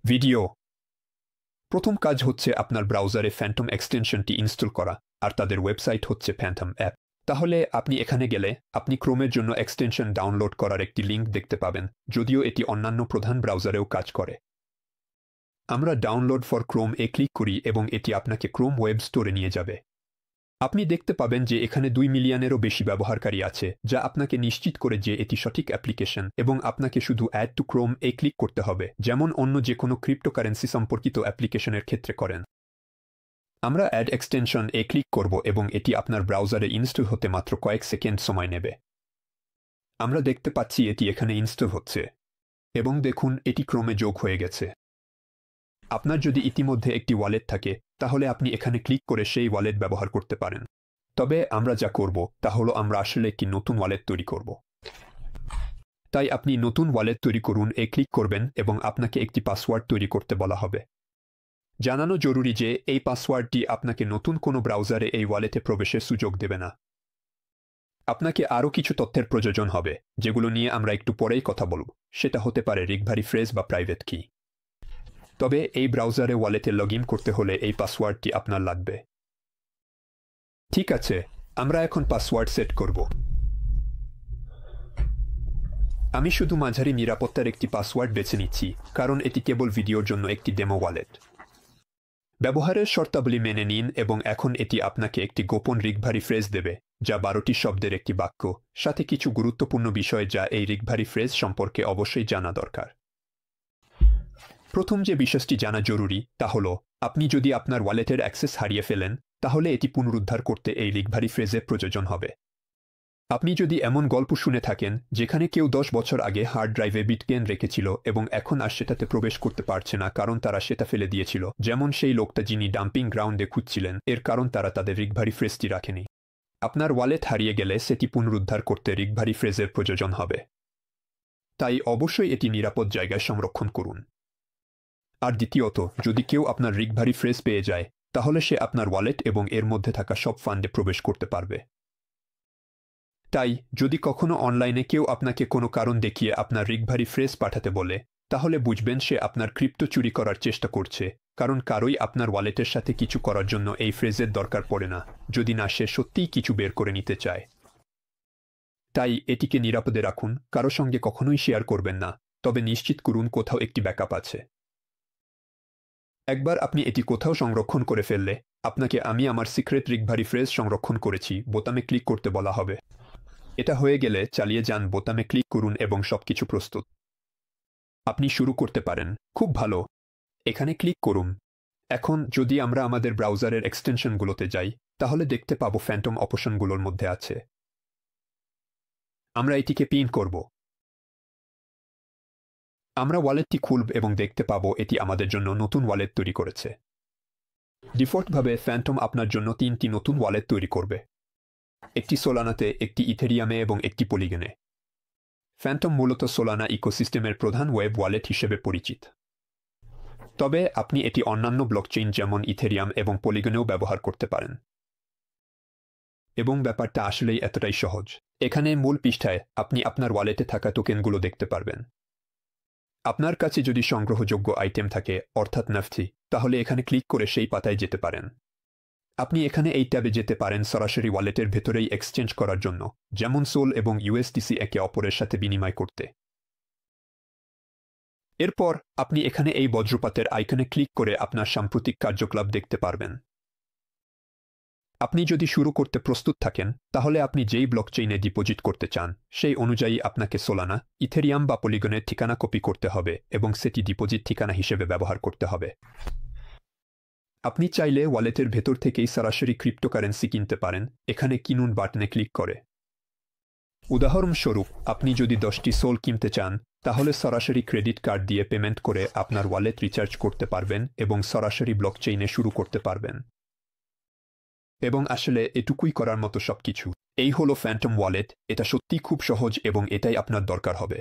Video. প্রথম কাজ হচ্ছে আপনার ব্রাউজারে ফ্যান্টম এক্সটেনশনটি ইনস্টল করা, আর তাদের ওয়েবসাইট হচ্ছে ফ্যান্টম অ্যাপ। তাহলে আপনি এখানে গেলে আপনি ক্রোমের জন্য এক্সটেনশন ডাউনলোড করার একটি লিঙ্ক দেখতে পাবেন, যদিও এটি অন্যান্য প্রধান ব্রাউজারেও কাজ করে। আমরা ডাউনলোড ফর ক্রোম এ ক্লিক করি এবং এটি আপনাকে ক্রোম ওয়েব স্টোরে নিয়ে যাবে। আপনি দেখতে পাবেন যে এখানে 2 মিলিয়নেরও বেশি ব্যবহারকারী আছে, যা আপনাকে নিশ্চিত করে যে এটি সঠিক অ্যাপ্লিকেশন, এবং আপনাকে শুধু অ্যাড টু ক্রোম এ ক্লিক করতে হবে, যেমন অন্য যে কোনো ক্রিপ্টোকারেন্সি সম্পর্কিত অ্যাপ্লিকেশনের ক্ষেত্রে করেন। আমরা অ্যাড এক্সটেনশন এ ক্লিক করব এবং এটি আপনার ব্রাউজারে ইনস্টল হতে মাত্র কয়েক সেকেন্ড সময় নেবে। আমরা দেখতে পাচ্ছি এটি এখানে ইনস্টল হচ্ছে, এবং দেখুন এটি ক্রমে যোগ হয়ে গেছে। আপনার যদি ইতিমধ্যে একটি ওয়ালেট থাকে, তাহলে আপনি এখানে ক্লিক করে সেই ওয়ালেট ব্যবহার করতে পারেন। তবে আমরা যা করব তা হলো আমরা আসলে একটি নতুন ওয়ালেট তৈরি করব। তাই আপনি নতুন ওয়ালেট তৈরি করুন এ ক্লিক করবেন এবং আপনাকে একটি পাসওয়ার্ড তৈরি করতে বলা হবে। জানানো জরুরি যে এই পাসওয়ার্ডটি আপনাকে নতুন কোনো ব্রাউজারে এই ওয়ালেটে প্রবেশের সুযোগ দেবে না। আপনাকে আরও কিছু তথ্যের প্রয়োজন হবে, যেগুলো নিয়ে আমরা একটু পরেই কথা বলব। সেটা হতে পারে রিকভারি ফ্রেজ বা প্রাইভেট কি। তবে এই ব্রাউজারে ওয়ালেটে লগ ইন করতে হলে এই পাসওয়ার্ডটি আপনার লাগবে। ঠিক আছে, আমরা এখন পাসওয়ার্ড সেট করব। আমি শুধু মাঝারি নিরাপত্তার একটি পাসওয়ার্ড বেছে নিচ্ছি, কারণ এটি কেবল ভিডিওর জন্য একটি ডেমো ওয়ালেট। ব্যবহারের শর্তাবলী মেনে নিন এবং এখন এটি আপনাকে একটি গোপন রিকভারি ফ্রেজ দেবে, যা 12টি শব্দের একটি বাক্য, সাথে কিছু গুরুত্বপূর্ণ বিষয় যা এই রিকভারি ফ্রেজ সম্পর্কে অবশ্যই জানা দরকার। প্রথম যে বিষয়টি জানা জরুরি তা হল, আপনি যদি আপনার ওয়ালেটের অ্যাক্সেস হারিয়ে ফেলেন, তাহলে এটি পুনরুদ্ধার করতে এই রিকভারি ফ্রেজের প্রয়োজন হবে। আপনি যদি এমন গল্প শুনে থাকেন যেখানে কেউ 10 বছর আগে হার্ড ড্রাইভে বিটকয়েন রেখেছিল এবং এখন আর সেটাতে প্রবেশ করতে পারছে না কারণ তারা সেটা ফেলে দিয়েছিল, যেমন সেই লোকটা যিনি ডাম্পিং গ্রাউন্ডে খুঁজছিলেন, এর কারণ তারা তাদের রিকভারি ফ্রেজটি রাখেনি। আপনার ওয়ালেট হারিয়ে গেলে সেটি পুনরুদ্ধার করতে রিকভারি ফ্রেজের প্রয়োজন হবে। তাই অবশ্যই এটি নিরাপদ জায়গায় সংরক্ষণ করুন। আর দ্বিতীয়ত, যদি কেউ আপনার রিকভারি ফ্রেজ পেয়ে যায়, তাহলে সে আপনার ওয়ালেট এবং এর মধ্যে থাকা সব ফান্ডে প্রবেশ করতে পারবে। তাই যদি কখনো অনলাইনে কেউ আপনাকে কোনো কারণ দেখিয়ে আপনার রিকভারি ফ্রেজ পাঠাতে বলে, তাহলে বুঝবেন সে আপনার ক্রিপ্টো চুরি করার চেষ্টা করছে, কারণ কারোই আপনার ওয়ালেটের সাথে কিছু করার জন্য এই ফ্রেজের দরকার পড়ে না, যদি না সে সত্যিই কিছু বের করে নিতে চায়। তাই এটিকে নিরাপদে রাখুন, কারো সঙ্গে কখনোই শেয়ার করবেন না, তবে নিশ্চিত করুন কোথাও একটি ব্যাকআপ আছে। একবার আপনি এটি কোথাও সংরক্ষণ করে ফেললে, আপনাকে আমি আমার সিক্রেট রিকভারি ফ্রেজ সংরক্ষণ করেছি বোতামে ক্লিক করতে বলা হবে। এটা হয়ে গেলে চালিয়ে যান বোতামে ক্লিক করুন এবং সবকিছু প্রস্তুত। আপনি শুরু করতে পারেন। খুব ভালো, এখানে ক্লিক করুন। এখন যদি আমরা আমাদের ব্রাউজারের এক্সটেনশনগুলোতে যাই, তাহলে দেখতে পাবো ফ্যান্টম অপশনগুলোর মধ্যে আছে। আমরা এটিকে পিন করব। আমরা ওয়ালেটটি খুলব এবং দেখতে পাবো এটি আমাদের জন্য নতুন ওয়ালেট তৈরি করেছে। ডিফল্টভাবে ফ্যান্টম আপনার জন্য 3টি নতুন ওয়ালেট তৈরি করবে, একটি সোলানাতে, একটি ইথেরিয়ামে এবং একটি পলিগনে। ফ্যান্টম মূলত সোলানা ইকোসিস্টেমের প্রধান ওয়েব ওয়ালেট হিসেবে পরিচিত, তবে আপনি এটি অন্যান্য ব্লকচেইন যেমন ইথেরিয়াম এবং পলিগনেও ব্যবহার করতে পারেন। এবং ব্যাপারটা আসলেই এতটাই সহজ। এখানে মূল পৃষ্ঠায় আপনি আপনার ওয়ালেটে থাকা টোকেনগুলো দেখতে পারবেন। আপনার কাছে যদি সংগ্রহযোগ্য আইটেম থাকে, অর্থাৎ নাফটি, তাহলে এখানে ক্লিক করে সেই পাতায় যেতে পারেন। আপনি এখানে এই ট্যাবে যেতে পারেন সরাসরি ওয়ালেটের ভেতরেই এক্সচেঞ্জ করার জন্য, যেমন সোল এবং ইউএসডিসি একে অপরের সাথে বিনিময় করতে। এরপর আপনি এখানে এই বজ্রপাতের আইকনে ক্লিক করে আপনার সাম্প্রতিক কার্যকলাপ দেখতে পারবেন। আপনি যদি শুরু করতে প্রস্তুত থাকেন, তাহলে আপনি যেই ব্লকচেইনে ডিপোজিট করতে চান, সেই অনুযায়ী আপনাকে সোলানা, ইথেরিয়াম বা পলিগনের ঠিকানা কপি করতে হবে এবং সেটি ডিপোজিট ঠিকানা হিসেবে ব্যবহার করতে হবে। আপনি চাইলে ওয়ালেটের ভেতর থেকেই সরাসরি ক্রিপ্টোকারেন্সি কিনতে পারেন, এখানে কিনুন বাটনে ক্লিক করে। উদাহরণস্বরূপ, আপনি যদি 10টি সোল কিনতে চান, তাহলে সরাসরি ক্রেডিট কার্ড দিয়ে পেমেন্ট করে আপনার ওয়ালেট রিচার্জ করতে পারবেন এবং সরাসরি ব্লকচেইনে শুরু করতে পারবেন। এবং আসলে এটুকুই করার মতো সবকিছু। এই হলো ফ্যান্টম ওয়ালেট। এটা সত্যিই খুব সহজ এবং এটাই আপনার দরকার হবে।